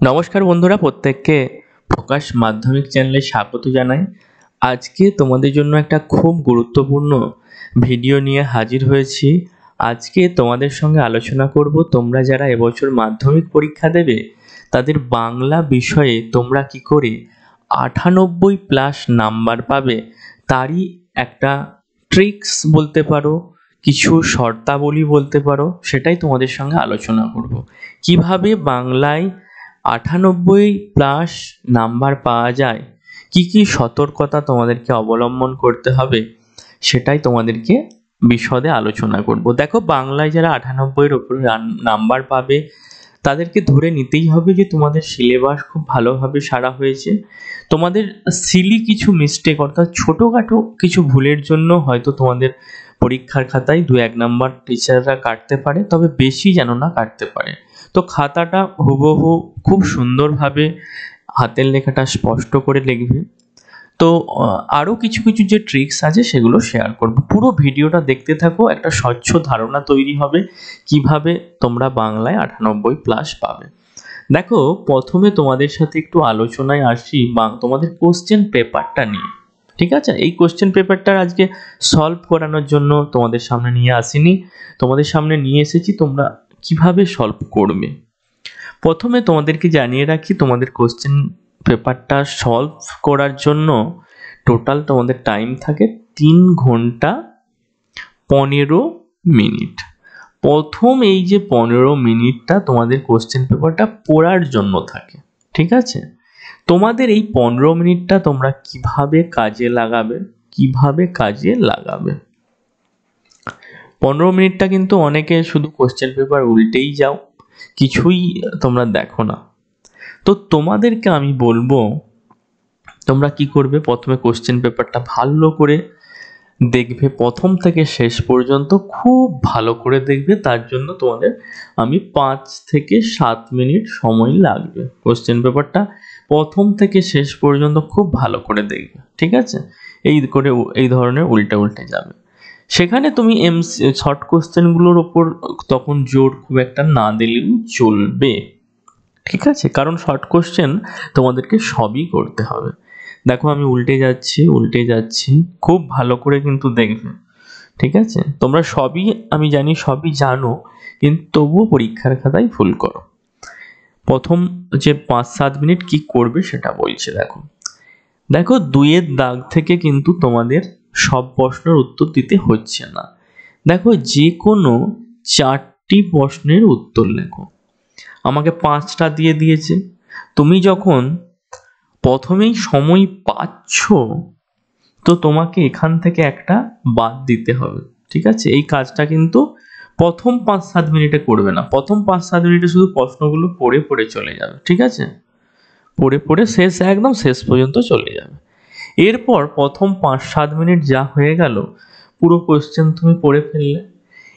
নমস্কার বন্ধুরা, প্রত্যেককে প্রকাশ মাধ্যমিক চ্যানেলে স্বাগত জানাই। আজকে তোমাদের জন্য একটা খুব গুরুত্বপূর্ণ ভিডিও নিয়ে হাজির হয়েছি। আজকে তোমাদের সঙ্গে আলোচনা করব তোমরা যারা এবছর মাধ্যমিক পরীক্ষা দেবে তাদের বাংলা বিষয়ে তোমরা কি করে 98+ নাম্বার পাবে, তারই একটা ট্রিক্স বলতে পারো, কিছু শর্তাবলী বলতে পারো, সেটাই তোমাদের সঙ্গে আলোচনা করব। কিভাবে বাংলায় 98+ নাম্বার পাওয়া যায়, কি কি সতর্কতা তোমাদেরকে অবলম্বন করতে হবে, সেটাই তোমাদেরকে বিশদে আলোচনা করব। দেখো, বাংলায় যারা 98-এর উপরে নাম্বার পাবে তাদেরকে ধরে নিতেই হবে যে তোমাদের সিলেবাস খুব ভালোভাবে সারা হয়েছে। তোমাদের সিলি কিছু মিস্টেক, অর্থাৎ ছোটোখাটো কিছু ভুলের জন্য হয়তো তোমাদের পরীক্ষার খাতায় 2-1 নাম্বার টিচাররা কাটতে পারে, তবে বেশি যেন না কাটতে পারে। তো খাতাটা হুবহু খুব সুন্দরভাবে হাতের লেখাটা স্পষ্ট করে লিখবে। তো আরও কিছু কিছু যে ট্রিক্স আছে সেগুলো শেয়ার করব। পুরো ভিডিওটা দেখতে থাকো, একটা স্বচ্ছ ধারণা তৈরি হবে কিভাবে তোমরা বাংলায় 98+ পাবে। দেখো, প্রথমে তোমাদের সাথে একটু আলোচনায় আসি তোমাদের কোশ্চেন পেপারটা নিয়ে। ঠিক আছে, এই কোশ্চেন পেপারটা আজকে সলভ করানোর জন্য তোমাদের সামনে নিয়ে আসিনি, তোমাদের সামনে নিয়ে এসেছি তোমরা কিভাবে সলভ করবে। প্রথমে তোমাদেরকে জানিয়ে রাখি, তোমাদের কোশ্চেন পেপারটা সলভ করার জন্য টোটাল তোমাদের টাইম থাকে 3 ঘন্টা 15 মিনিট। প্রথম এই যে 15 মিনিটটা তোমাদের কোশ্চেন পেপারটা পড়ার জন্য থাকে। ঠিক আছে, তোমাদের এই 15 মিনিটটা তোমরা কিভাবে কাজে লাগাবে, 15 মিনিটটা কিন্তু অনেকে শুধু কোশ্চেন পেপার উল্টেই যাও, কিছুই তোমরা দেখো না। তো তোমাদেরকে আমি বলবো তোমরা কি করবে, প্রথমে কোশ্চেন পেপারটা ভালো করে দেখবে, প্রথম থেকে শেষ পর্যন্ত খুব ভালো করে দেখবে। তার জন্য তোমাদের আমি 5 থেকে 7 মিনিট সময় লাগবে। কোশ্চেন পেপারটা প্রথম থেকে শেষ পর্যন্ত খুব ভালো করে দেখবে। ঠিক আছে, এই ধরনের উল্টে যাবে। সেখানে তুমি শর্ট কোশ্চেনগুলোর ওপর তখন জোর খুব একটা না দিলেও চলবে। ঠিক আছে, কারণ শর্ট কোশ্চেন তোমাদেরকে সবই করতে হবে। দেখো, আমি উল্টে যাচ্ছি, খুব ভালো করে কিন্তু দেখবে। ঠিক আছে, তোমরা সবই, আমি জানি সবই জানো, কিন্তু তবুও পরীক্ষার খাতায় ভুল করো। প্রথম যে 5-7 মিনিট কি করবে সেটা বলছে। দেখো 2-এর দাগ থেকে কিন্তু তোমাদের সব প্রশ্নের উত্তর দিতে হচ্ছে না। দেখো, যে কোনো 4টি প্রশ্নের উত্তর লেখো। আমাকে 5টা দিয়ে দিয়েছে। তুমি যখন প্রথমেই সময় পাচ্ছ তো তোমাকে এখান থেকে একটা বাদ দিতে হবে। ঠিক আছে, এই কাজটা কিন্তু প্রথম 5-7 মিনিটে করবে না। প্রথম 5-7 মিনিটে শুধু প্রশ্নগুলো পড়ে পড়ে চলে যাবে। ঠিক আছে, পড়ে পড়ে একদম শেষ পর্যন্ত চলে যাবে। এরপর প্রথম 5-7 মিনিট যা হয়ে গেল, পুরো কোশ্চেন তুমি পড়ে ফেললে।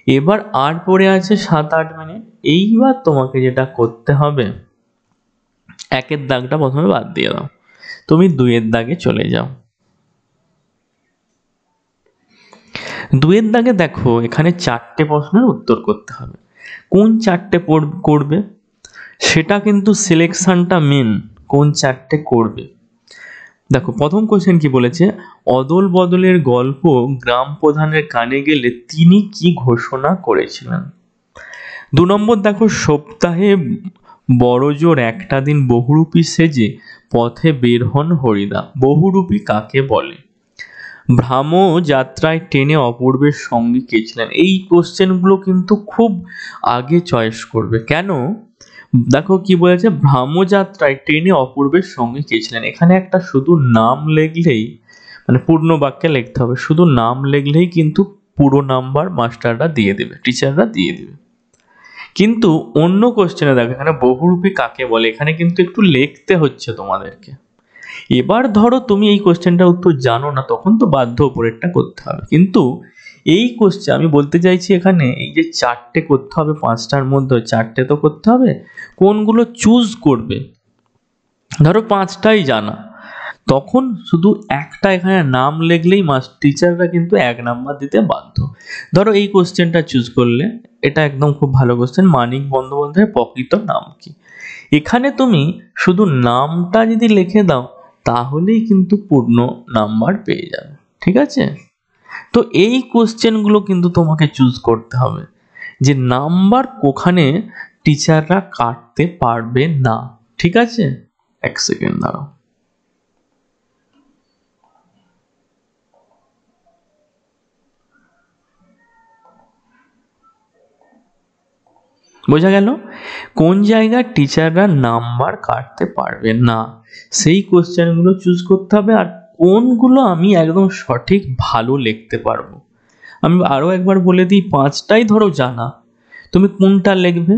এবার আর পড়ে আছে 7-8 মিনিট। এইবার তোমাকে যেটা করতে হবে, 1-এর দাগটা প্রথমে বাদ দিয়ে দাও, তুমি 2-এর দাগে চলে যাও। 2-এর দাগে দেখো, এখানে 4টে প্রশ্নের উত্তর করতে হবে। কোন 4টে করবে সেটা কিন্তু সিলেকশনটা মেন, কোন 4টে করবে। দেখো, প্রথম কোশ্চেন কি বলেছে, অদল বদলের গল্প গ্রাম প্রধানের কানে গেলে তিনি কি ঘোষণা করেছিলেন। 2 নম্বর দেখো, সপ্তাহে বড়জোর একটা দিন বহুরূপী সেজে পথে বের হন হরিদা। বহুরূপী কাকে বলে। ভ্রাম যাত্রায় ট্রেনে অপূর্বের সঙ্গে কে ছিলেন। এই কোশ্চেনগুলো কিন্তু খুব আগে চয়েস করবে। কেন, দেখো কি বলেছে, ভ্রামযাত্রায় ট্রেনে অপূর্বের সঙ্গে কে ছিলেন। এখানে একটা শুধু নাম লিখলেই, মানে পূর্ণ বাক্যে লিখতে হবে, শুধু নাম লিখলেই কিন্তু পুরো নাম্বার মাস্টাররা দিয়ে দেবে, টিচাররা দিয়ে দেবে। কিন্তু অন্য কোশ্চেনে দেখো, এখানে বহুরূপী কাকে বলে, এখানে কিন্তু একটু লিখতে হচ্ছে তোমাদেরকে। এবার ধরো তুমি এই কোশ্চেনটার উত্তর জানো না, তখন তো বাধ্য উপরেরটা করতে হবে। কিন্তু এই কোশ্চেন আমি বলতে চাইছি, এখানে এই যে 4টে করতে হবে, 5টার মধ্যে 4টে তো করতে হবে। কোনগুলো চুজ করবে, ধরো 5টাই জানা, তখন শুধু একটা এখানে নাম লিখলেই টিচাররা কিন্তু 1 নাম্বার দিতে বাধ্য। ধরো এই কোশ্চেনটা চুজ করলে, এটা একদম খুব ভালো কোশ্চেন। মানিক বন্দ্যোপাধ্যায়ের প্রকৃত নাম কি? এখানে তুমি শুধু নামটা যদি লিখে দাও তাহলেই কিন্তু পূর্ণ নাম্বার পেয়ে যাবে, ঠিক আছে? তো এই কোশ্চেনগুলো কিন্তু তোমাকে চুজ করতে হবে যে নাম্বার ওখানে টিচাররা কাটতে পারবে না, ঠিক আছে? এক সেকেন্ড দাঁড়াও। বোঝা গেল? কোন জায়গায় টিচাররা নাম্বার কাটতে পারবে না সেই কোশ্চেনগুলো চুজ করতে হবে, আর কোনগুলো আমি একদম সঠিক ভালো লিখতে পারবো। আমি আরও একবার বলে দিই, 5টাই ধরো জানা, তুমি কোনটা লিখবে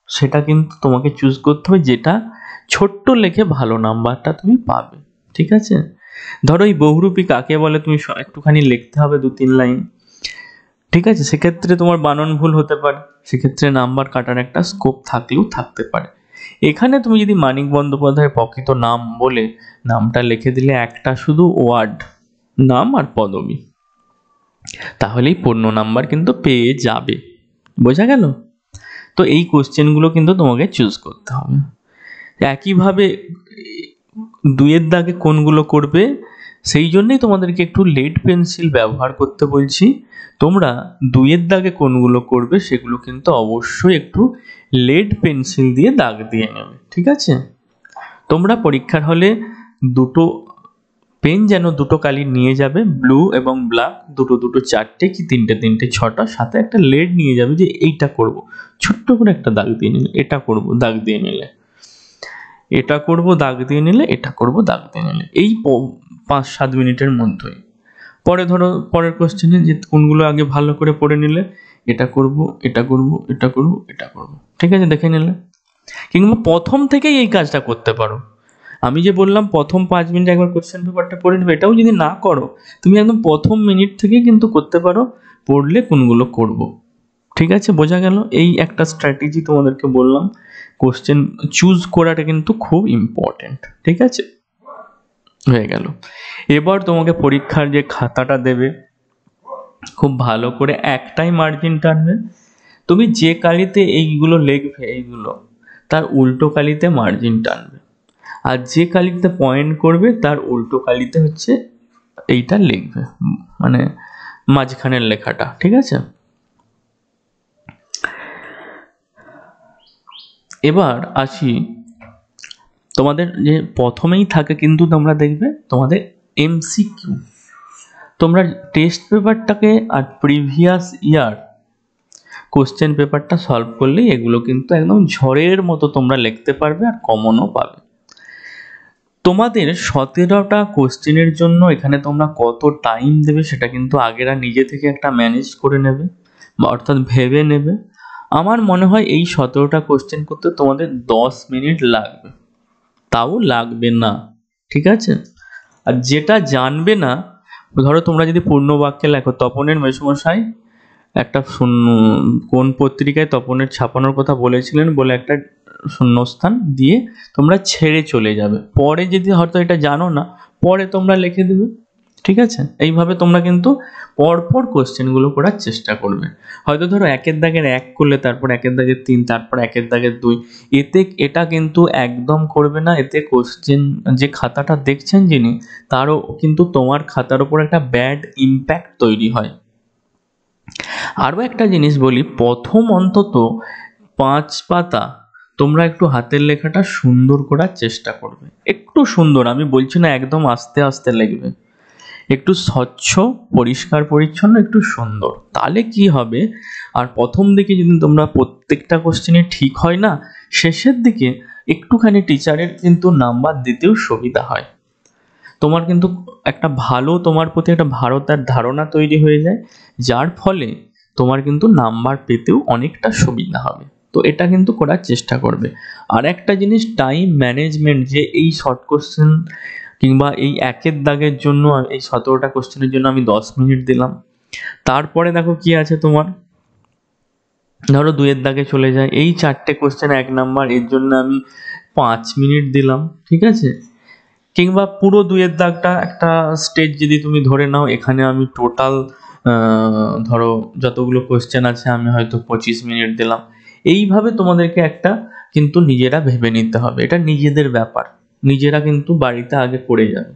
সেটা কিন্তু তোমাকে চুজ করতে হবে, যেটা ছোট্ট লেখে ভালো নাম্বারটা তুমি পাবে, ঠিক আছে? ধরো এই বহুরূপী কাকে বলে তুমি একটুখানি লিখতে হবে 2-3 লাইন, ঠিক আছে? সেক্ষেত্রে তোমার বানান ভুল হতে পারে, সেক্ষেত্রে নাম্বার কাটার একটা স্কোপ থাকলেও থাকতে পারে। এখানে তুমি যদি মানিক বন্দ্যোপাধ্যায়ের প্রকৃত নাম বলে নামটা লিখে দিলে একটা শুধু ওয়ার্ড, নাম আর পদবী, তাহলেই পূর্ণ নাম্বার কিন্তু পেয়ে যাবে। বোঝা গেল? তো এই কোশ্চেনগুলো কিন্তু তোমাকে চুজ করতে হবে। একইভাবে 2-এর দাগে কোনগুলো করবে সেই জন্যই তোমাদেরকে একটু লেড পেন্সিল ব্যবহার করতে বলছি। তোমরা 2-এর দাগে কোনগুলো করবে সেগুলো কিন্তু অবশ্যই একটু লেড পেন্সিল দিয়ে দাগ দিয়ে নেবে, ঠিক আছে? তোমরা পরীক্ষার হলে দুটো পেন যেন দুটো কালি নিয়ে যাবে, ব্লু এবং ব্ল্যাক, দুটো 4টে কি 3টে 6টা, সাথে একটা লেড নিয়ে যাবে যে এইটা করব, ছোট্ট করে একটা দাগ দিয়ে নিলে, এটা করব দাগ দিয়ে নিলে, এটা করব দাগ দিয়ে নিলে, এটা করব দাগ দিয়ে নিলে, এই 5-7 মিনিটের মধ্যেই। পরে ধরো পরের কোশ্চেনে যে কোনগুলো আগে ভালো করে পড়ে নিলে, এটা করব, এটা করব, এটা করব, এটা করব, ঠিক আছে? দেখে নিলে। কিংবা প্রথম থেকেই এই কাজটা করতে পারো। আমি যে বললাম প্রথম 5 মিনিট একবার কোশ্চেন পেপারটা পড়ে নেবে, এটাও যদি না করো তুমি একদম প্রথম মিনিট থেকেই কিন্তু করতে পারো, পড়লে কোনগুলো করব, ঠিক আছে? বোঝা গেল? এই একটা স্ট্র্যাটেজি তোমাদেরকে বললাম। কোশ্চেন চুজ করাটা কিন্তু খুব ইম্পর্টেন্ট, ঠিক আছে? হয়ে গেল। এবার তোমাকে পরীক্ষার যে খাতাটা দেবে খুব ভালো করে একটাই মার্জিন টানবে। তুমি যে কালিতে এইগুলো লিখবে, এইগুলো তার উল্টো কালিতে মার্জিন টানবে, আর যে কালিতে পয়েন্ট করবে তার উল্টো কালিতে হচ্ছে এইটা লিখবে, মানে মাঝখানের লেখাটা, ঠিক আছে? এবার আসি তোমাদের যে প্রথমেই থাকে কিন্তু তোমরা দেখবে তোমাদের এমসিকিউ। তোমরা টেস্ট পেপারটাকে আর প্রিভিয়াস ইয়ার কোশ্চেন পেপারটা সলভ করলেই এগুলো কিন্তু একদম ঝড়ের মতো তোমরা লিখতে পারবে আর কমনও পাবে। তোমাদের 17টা কোশ্চেনের জন্য এখানে তোমরা কত টাইম দেবে সেটা কিন্তু আগেরা নিজে থেকে একটা ম্যানেজ করে নেবে, বা অর্থাৎ ভেবে নেবে। আমার মনে হয় এই 17টা কোশ্চেন করতে তোমাদের 10 মিনিট লাগবে, তাও লাগবে না, ঠিক আছে? আর যেটা জানবে না, ধরো তোমরা যদি পূর্ণ বাক্যে লেখো তপনের মেসোমশাই একটা কোন পত্রিকায় তপনের ছাপানোর কথা বলেছিলেন বলে একটা শূন্যস্থান দিয়ে তোমরা ছেড়ে চলে যাবে, পরে যদি হয়তো এটা জানো না পরে তোমরা লিখে দেবে, ঠিক আছে? এইভাবে তোমরা কিন্তু পরপর কোশ্চেনগুলো করার চেষ্টা করবে। হয়তো ধরো 1-এর দাগের 1 করলে, তারপর 1-এর দাগের 3, তারপর 1-এর দাগের 2, এটা কিন্তু একদম করবে না। এতে কোশ্চেন যে খাতাটা দেখছেন যিনি, তারও কিন্তু তোমার খাতার উপর একটা ব্যাড ইম্প্যাক্ট তৈরি হয়। আরও একটা জিনিস বলি, প্রথম অন্তত 5 পাতা তোমরা একটু হাতের লেখাটা সুন্দর করার চেষ্টা করবে, একটু সুন্দর, আমি বলছি না একদম আস্তে আস্তে লিখবে, একটু স্বচ্ছ, পরিষ্কার পরিচ্ছন্ন, একটু সুন্দর। তাহলে কি হবে, আর প্রথম দিকে যদি তোমরা প্রত্যেকটা কোশ্চেনে ঠিক হয় না, শেষের দিকে একটুখানি টিচারের কিন্তু নাম্বার দিতেও সুবিধা হয়। তোমার কিন্তু একটা ভালো, তোমার প্রতি একটা ভারতার ধারণা তৈরি হয়ে যায়, যার ফলে তোমার কিন্তু নাম্বার পেতেও অনেকটা সুবিধা হবে। তো এটা কিন্তু করার চেষ্টা করবে। আর একটা জিনিস, টাইম ম্যানেজমেন্ট, যে এই শর্ট কোশ্চেন কিংবা এই 1-এর দাগের জন্য এই 17টা কোশ্চেনের জন্য আমি 10 মিনিট দিলাম, তারপরে দেখো কি আছে তোমার, ধরো 2-এর দাগে চলে যায়, এই 4টে কোশ্চেন 1 নাম্বার, এর জন্য আমি 5 মিনিট দিলাম, ঠিক আছে? কিংবা পুরো 2-এর দাগটা একটা স্টেজ যদি তুমি ধরে নাও, এখানে আমি টোটাল ধরো যতগুলো কোশ্চেন আছে আমি হয়তো 25 মিনিট দিলাম। এইভাবে তোমাদেরকে একটা কিন্তু নিজেরা ভেবে নিতে হবে, এটা নিজেদের ব্যাপার, নিজেরা কিন্তু বাড়িতে আগে করে যাবে।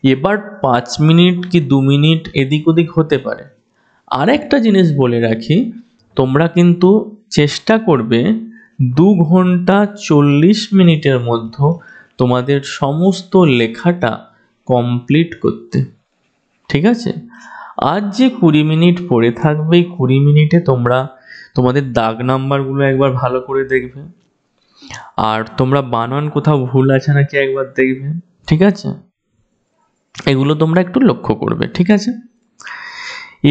এবার 5 মিনিট কি 2 মিনিট এদিক ওদিক হতে পারে। আর একটা জিনিস বলে রাখি, তোমরা কিন্তু চেষ্টা করবে 2 ঘন্টা 40 মিনিটের মধ্যে তোমাদের সমস্ত লেখাটা কমপ্লিট করতে, ঠিক আছে? আজ যে 20 মিনিট পড়ে থাকবে, এই 20 মিনিটে তোমরা তোমাদের দাগ নাম্বারগুলো একবার ভালো করে দেখবে, আর তোমরা বানান কোথাও ভুল আছে নাকি একবার দেখবে, ঠিক আছে? এগুলো তোমরা একটু লক্ষ্য করবে, ঠিক আছে?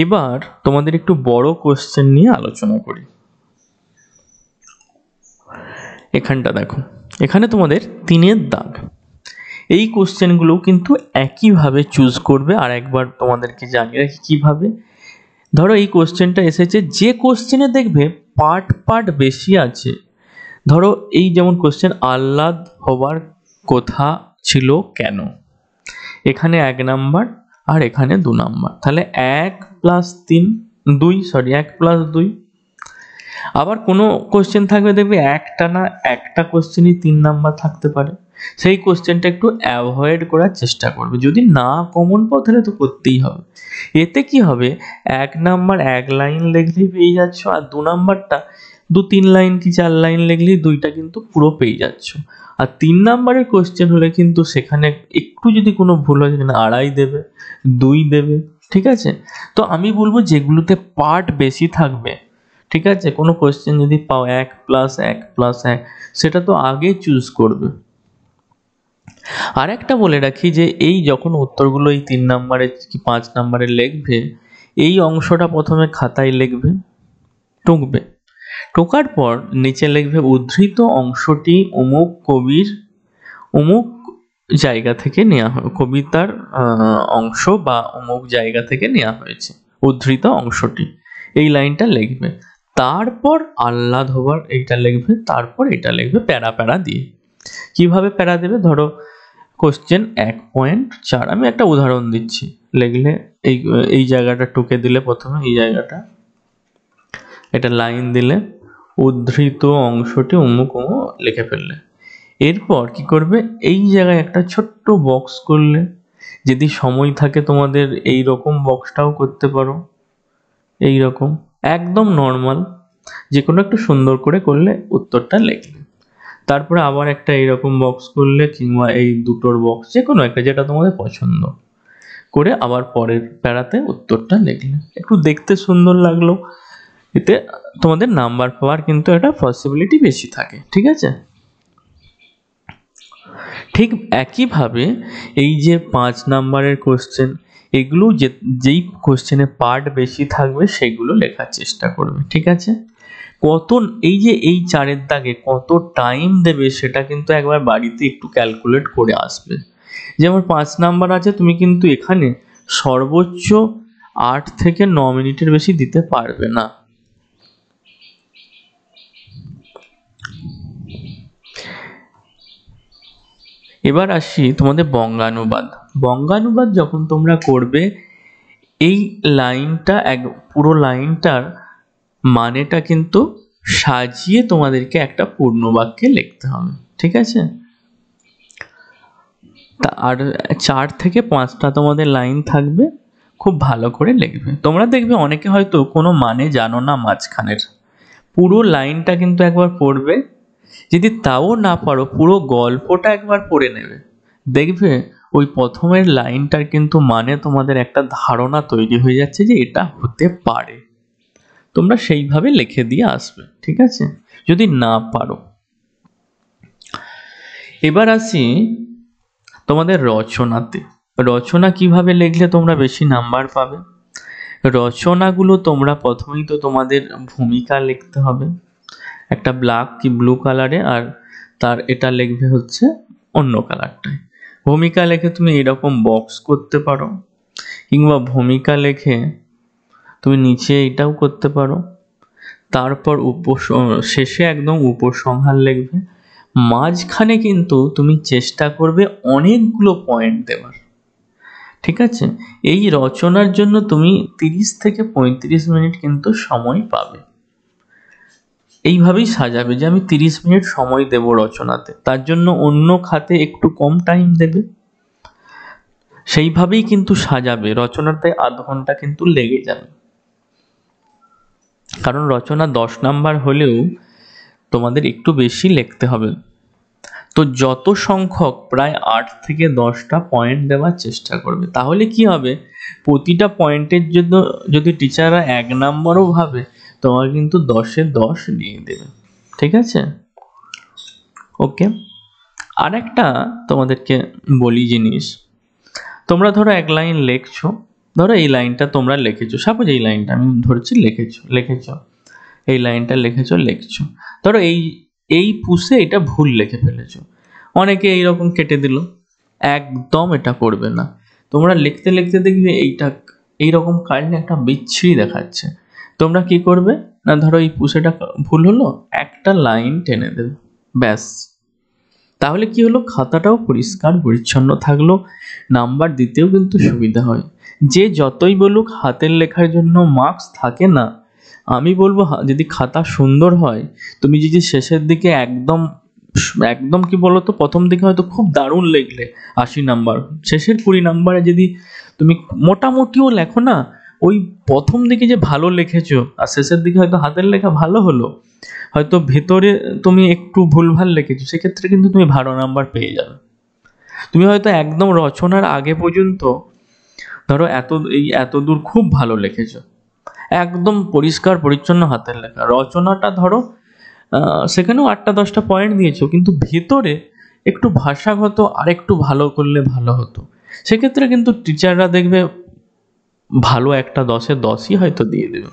এবার তোমাদের একটু বড় কোশ্চেন নিয়ে আলোচনা করি। এখানটা দেখো, এখানে তোমাদের 3-এর দাগ। এই কোশ্চেনগুলো কিন্তু একইভাবে চুজ করবে, আর একবার তোমাদেরকে জানিয়ে রাখি কিভাবে। ধরো এই কোশ্চেনটা এসেছে, যে কোশ্চেনে দেখবে পার্ট পার্ট বেশি আছে, ধরো এই যেমন কোশ্চেন আহ্লাদ হবার কথা ছিল কেন, এখানে 1 নাম্বার আর এখানে 2 নাম্বার, তাহলে 1 + 3 2, সরি 1 + 2। আবার কোনো কোশ্চেন থাকবে দেখবে একটা কোশ্চেনই 3 নাম্বার থাকতে পারে, সেই কোশ্চেনটা একটু অ্যাভয়েড করার চেষ্টা করবে। যদি না কমন পাও তাহলে তো করতেই হবে। এতে কি হবে, 1 নাম্বার 1 লাইন লিখলেই পেয়ে যাচ্ছ, আর 2 নাম্বারটা 2-3 লাইন কি 4 লাইন লিখলেই 2টা কিন্তু পুরো পেয়ে যাচ্ছ। আর 3 নাম্বারের কোশ্চেন হলে কিন্তু সেখানে একটু যদি কোনো ভুল হয় সেখানে 2.5 দেবে, 2 দেবে, ঠিক আছে? তো আমি বলবো যেগুলোতে পার্ট বেশি থাকবে, ঠিক আছে, কোনো কোশ্চেন যদি পাও 1 + 1 + 1, সেটা তো আগে চুজ করবে। আর একটা বলে রাখি যে এই যখন উত্তরগুলো এই 3 নাম্বারের কি 5 নাম্বারের লিখবে, এই অংশটা প্রথমে খাতায় লিখবে, টুকবে, টোকার পর নিচে লিখবে উদ্ধৃত অংশটি অমুক কবির অমুক জায়গা থেকে নেওয়া হয়, কবিতার অংশ বা অমুক জায়গা থেকে নেওয়া হয়েছে উদ্ধৃত অংশটি, এই লাইনটা লিখবে। তারপর আহ্লাদ হবার এইটা লিখবে, তারপর এটা লিখবে প্যারা প্যারা দিয়ে। কিভাবে প্যারা দেবে, ধরো কোশ্চেন 1.4, আমি একটা উদাহরণ দিচ্ছি, লিখলে এই জায়গাটা টুকে দিলে, প্রথমে এই জায়গাটা এটা লাইন দিলে, উদ্ধৃত অংশটি অমুক অমুক লিখে ফেললে। এরপর কি করবে, এই জায়গায় একটা ছোট্ট বক্স করলে, যদি সময় থাকে তোমাদের এই রকম বক্সটাও করতে পারো, এই রকম একদম নর্মাল যে কোনো একটু সুন্দর করে করলে উত্তরটা লিখলে। তারপরে আবার একটা এইরকম বক্স করলে, কিংবা এই দুটোর বক্স যে কোনো একটা যেটা তোমাদের পছন্দ করে আবার পরের প্যারাতে উত্তরটা লিখলে, একটু দেখতে সুন্দর লাগলো, এতে তোমাদের নাম্বার পাওয়ার কিন্তু একটা পসিবিলিটি বেশি থাকে, ঠিক আছে? ঠিক একইভাবে এই যে 5 নাম্বারের কোশ্চেন, এগুলো যেই কোশ্চেনে পার্ট বেশি থাকবে সেগুলো লেখার চেষ্টা করবে, ঠিক আছে? কত এই যে এই 4-এর দাগে কত টাইম দেবে সেটা কিন্তু একবার বাড়িতে একটু ক্যালকুলেট করে আসবে। যেমন 5 নাম্বার আছে, তুমি কিন্তু এখানে সর্বোচ্চ 8 থেকে 9 মিনিটের বেশি দিতে পারবে না। এবার আসি তোমাদের বঙ্গানুবাদ। বঙ্গানুবাদ যখন তোমরা করবে, এই লাইনটা পুরো লাইনটার মানেটা কিন্তু সাজিয়ে তোমাদেরকে একটা পূর্ণ বাক্যে লিখতে হবে, ঠিক আছে? আর 4 থেকে 5টা তোমাদের লাইন থাকবে, খুব ভালো করে লিখবে। তোমরা দেখবে অনেকে হয়তো কোনো মানে জানো না মাঝখানের, পুরো লাইনটা কিন্তু একবার পড়বে, যদি তাও না পারো পুরো গল্পটা একবার পড়ে নেবে, দেখবে ওই প্রথমের লাইনটার কিন্তু মানে তোমাদের একটা ধারণা তৈরি হয়ে যাচ্ছে যে এটা হতে পারে। তোমরা সেইভাবে লিখে দিয়ে আসবে, ঠিক আছে, যদি না পারো। এবার আসি তোমাদের রচনাতে। রচনা কিভাবে লিখলে তোমরা বেশি নাম্বার পাবে। রচনাগুলো তোমরা প্রথমেই তো তোমাদের ভূমিকা লিখতে হবে, একটা ব্ল্যাক কি ব্লু কালারে, আর তার এটা লিখবে হচ্ছে অন্য কালারটায়। ভূমিকা লিখে তুমি এরকম বক্স করতে পারো, কিংবা ভূমিকা লিখে তুমি নিচে এটাও করতে পারো। তারপর শেষে একদম উপসংহার লিখবে। মাঝখানে কিন্তু তুমি চেষ্টা করবে অনেকগুলো পয়েন্ট দেওয়ার, ঠিক আছে? এই রচনার জন্য তুমি 30 থেকে 35 মিনিট কিন্তু সময় পাবে। এইভাবেই সাজাবে যে আমি 30 মিনিট সময় দেব রচনাতে, তার জন্য অন্য খাতে একটু কম টাইম দেবে, সেইভাবেই কিন্তু সাজাবে। রচনাতে আধ ঘন্টা কিন্তু লেগে যাবে, কারণ রচনা 10 নাম্বার হলেও তোমাদের একটু বেশি লিখতে হবে। তো যত সংখ্যক প্রায় 8 থেকে 10টা পয়েন্ট দেওয়ার চেষ্টা করবে, তাহলে কি হবে, প্রতিটা পয়েন্টের জন্য যদি টিচাররা 1 নাম্বারও ভাবে, তোমার কিন্তু 10-এ 10 দিয়ে দেবে। ঠিক আছে? ওকে, আর একটা তোমাদেরকে বলি জিনিস, তোমরা ধরো এক লাইন লিখছো, ধরো এই লাইনটা তোমরা লিখেছো, সাপোজ এই লাইনটা আমি ধরছি লিখেছো, এই লাইনটা লিখেছো, ধরো এই পুষে এটা ভুল লিখে ফেলেছো, অনেকে এইরকম কেটে দিল। একদম এটা করবে না। তোমরা লিখতে লিখতে দেখবে এইটা এইরকম কাটলে একটা বিচ্ছিরি দেখাচ্ছে। তোমরা কি করবে না, ধরো এই পুষেটা ভুল হলো, একটা লাইন টেনে দেবে, ব্যাস। তাহলে কি হলো, খাতাটাও পরিষ্কার পরিচ্ছন্ন থাকলো, নাম্বার দিতেও কিন্তু সুবিধা হয়। যে যতই বলুক হাতের লেখার জন্য মার্কস থাকে না, আমি বলবো যদি খাতা সুন্দর হয়, তুমি যদি শেষের দিকে একদম একদম কি বলতো, প্রথম দিকে হয়তো খুব দারুণ লিখলে 80 নাম্বার, শেষের 20 নাম্বারে যদি তুমি মোটামুটিও লেখো না, ওই প্রথম দিকে যে ভালো লিখেছো আর শেষের দিকে হয়তো হাতের লেখা ভালো হলো, হয়তো ভেতরে তুমি একটু ভুলভাল লিখেছো, সেক্ষেত্রে কিন্তু তুমি ভালো নাম্বার পেয়ে যাবে। তুমি হয়তো একদম রচনার আগে পর্যন্ত ধরো এত দূর খুব ভালো লিখেছো, একদম পরিষ্কার পরিচ্ছন্ন হাতের লেখা, রচনাটা ধরো সেখানেও 8টা 10টা পয়েন্ট দিয়েছো, কিন্তু ভেতরে একটু ভাষাগত আর একটু ভালো করলে ভালো হতো, সেক্ষেত্রে কিন্তু টিচাররা দেখবে ভালো একটা 10-এ 10ই হয়তো দিয়ে দেবে।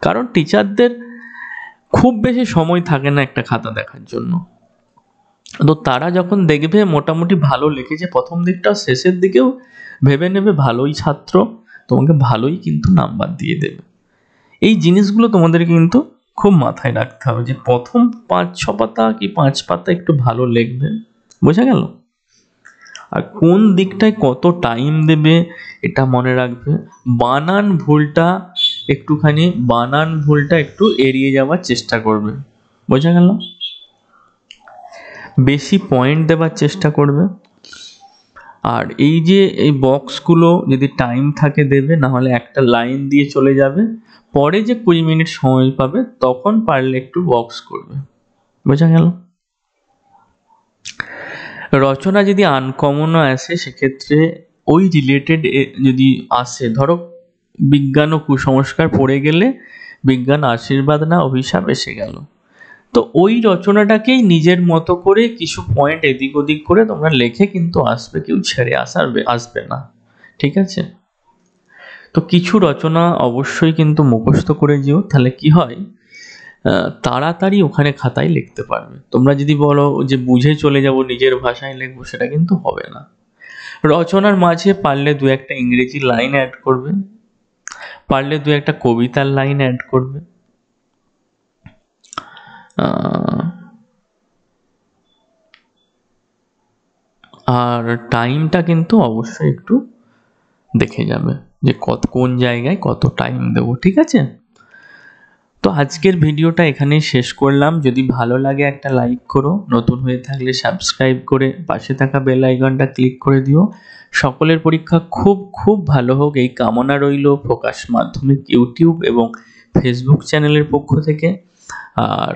কারণ টিচারদের খুব বেশি সময় থাকে না একটা খাতা দেখার জন্য। তো তারা যখন দেখবে মোটামুটি ভালো লিখেছে প্রথম দিকটা, শেষের দিকেও ভেবে নেবে ভালোই ছাত্র, তোমাকে ভালোই কিন্তু নাম্বার দিয়ে দেবে। এই জিনিসগুলো তোমাদের কিন্তু খুব মাথায় রাখতে হবে, যে প্রথম 5-6 পাতা কি 5 পাতা একটু ভালো লিখবে, বোঝা গেল? আর কোন দিকটায় কত টাইম দেবে এটা মনে রাখবে। বানান ভুলটা একটু এড়িয়ে যাওয়ার চেষ্টা করবে, বোঝা গেল? বেশি পয়েন্ট দেওয়ার চেষ্টা করবে। আর এই যে এই বক্সগুলো যদি টাইম থাকে দেবে, না হলে একটা লাইন দিয়ে চলে যাবে, পরে যে 20 মিনিট সময় পাবে তখন পারলে একটু বক্স করবে, বোঝা গেল? রচনা যদি আনকমনও আসে, সেক্ষেত্রে ওই রিলেটেড যদি আসে, ধরো বিজ্ঞান ও কুসংস্কার পড়ে গেলে বিজ্ঞান আশীর্বাদ না অভিশাপ এসে গেল, তো ওই রচনাটাকেই নিজের মতো করে কিছু পয়েন্ট এদিক ওদিক করে তোমরা লেখে কিন্তু আসবে, কেউ ছেড়ে আসবে না। ঠিক আছে? তো কিছু রচনা অবশ্যই কিন্তু মুখস্থ করে যেও, তাহলে কি হয়, তাড়াতাড়ি ওখানে খাতায় লিখতে পারবে। তোমরা যদি বলো যে বুঝে চলে যাব নিজের ভাষায় লিখবো, সেটা কিন্তু হবে না। রচনার মাঝে পারলে 2-1টা ইংরেজি লাইন অ্যাড করবে, পারলে 2-1টা কবিতার লাইন অ্যাড করবে। আর টাইমটা কিন্তু অবশ্যই একটু দেখে যাবে, যে কোন জায়গায় কত টাইম দেবো। ঠিক আছে? তো আজকের ভিডিওটা এখানেই শেষ করলাম। যদি ভালো লাগে একটা লাইক করো, নতুন হয়ে থাকলে সাবস্ক্রাইব করে পাশে থাকা বেল আইকনটা ক্লিক করে দিও। সকলের পরীক্ষা খুব খুব ভালো হোক এই কামনা রইল ফোকাস মাধ্যমিক ইউটিউব এবং ফেসবুক চ্যানেলের পক্ষ থেকে। আর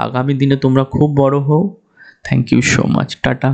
আগামী দিনে তোমরা খুব বড় হও। Thank you so much. Tata.